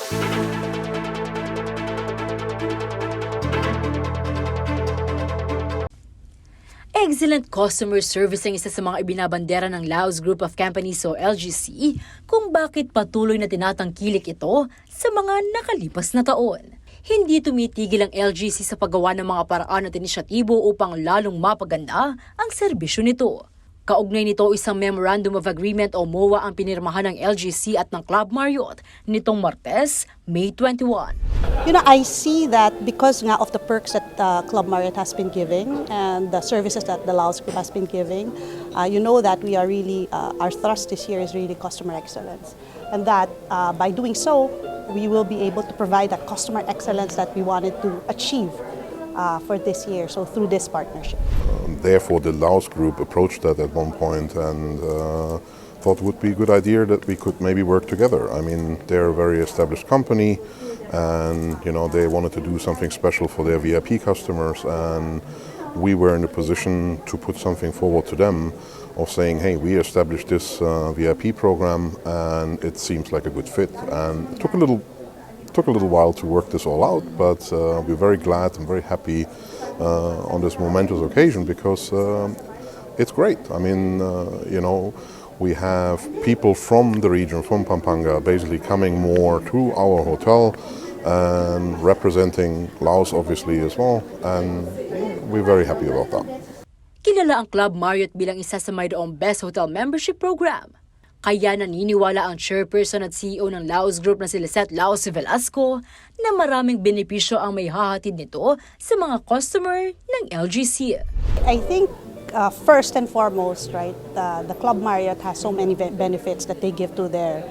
Excellent customer service ang isa sa mga ibinabandera ng Laos Group of Companies o LGC kung bakit patuloy na tinatangkilik ito sa mga nakalipas na taon. Hindi tumitigil ang LGC sa paggawa ng mga paraan at inisyatibo upang lalong mapaganda ang serbisyo nito. Kaugnay nito isang Memorandum of Agreement o MOA ang pinirmahan ng LGC at ng Club Marriott nitong Martes, May 21. I see that because nga of the perks that Club Marriott has been giving and the services that the Laos Group has been giving, that we are really, our thrust this year is really customer excellence. And that by doing so, we will be able to provide that customer excellence that we wanted to achieve for this year, so through this partnership. Therefore, the Laos Group approached that at one point and thought it would be a good idea that we could maybe work together. I mean, they're a very established company and, they wanted to do something special for their VIP customers, and we were in a position to put something forward to them of saying, hey, we established this VIP program and it seems like a good fit. And it took a little while to work this all out, but we're very glad and very happy on this momentous occasion because it's great. I mean, we have people from the region, from Pampanga, basically coming more to our hotel and representing Laos obviously as well, and we're very happy about that. Kilala ang Club Marriott bilang isa sa mayroong Best Hotel Membership Program. Kaya naniniwala ang chairperson at CEO ng Laos Group na si Lisette Laos Velasco na maraming benepisyo ang may hahatid nito sa mga customer ng LGC. I think first and foremost, right, the Club Marriott has so many benefits that they give to their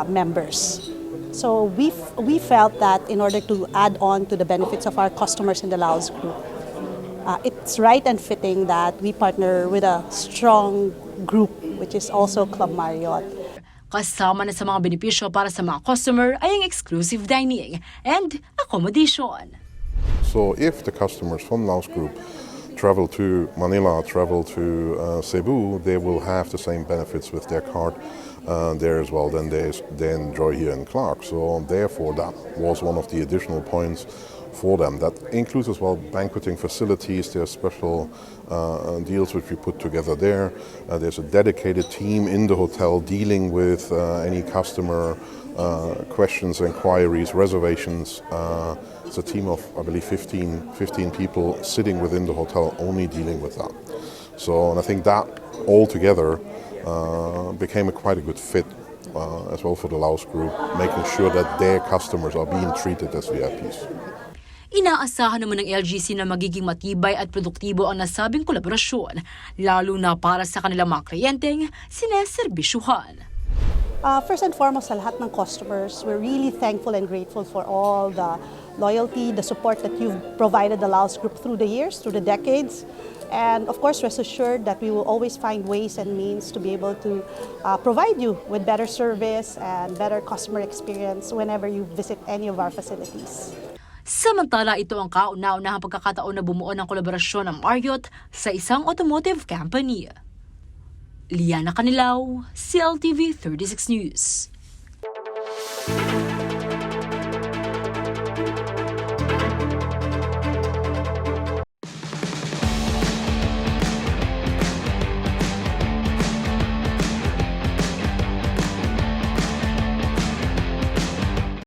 members. So we felt that in order to add on to the benefits of our customers in the Laos Group, it's right and fitting that we partner with a strong group, which is also Club Marriott. Kasama na sa mga benepisyo para sa mga customer ay ang exclusive dining and accommodation. So if the customers from Laos Group travel to Manila, travel to Cebu, they will have the same benefits with their card there as well than they enjoy here in Clark. So therefore that was one of the additional points for them. That includes as well banqueting facilities. There are special deals which we put together there. There's a dedicated team in the hotel dealing with any customer questions, inquiries, reservations. It's a team of, I believe, 15 people sitting within the hotel only dealing with that. So, and I think that all together became quite a good fit as well for the Laos Group, making sure that their customers are being treated as VIPs. Inaasahan naman ng LGC na magiging matibay at produktibo ang nasabing kolaborasyon, lalo na para sa kanilang mga kliyenteng sineserbisyuhan. First and foremost, sa lahat ng customers, we're really thankful and grateful for all the loyalty, the support that you've provided the Laos Group through the years, through the decades. And of course, rest assured that we will always find ways and means to be able to provide you with better service and better customer experience whenever you visit any of our facilities. Samantala, ito ang kauna-unahang pagkakataon na bumuo ng kolaborasyon ng Marriott sa isang automotive company. Liana Canilao, CLTV 36 News.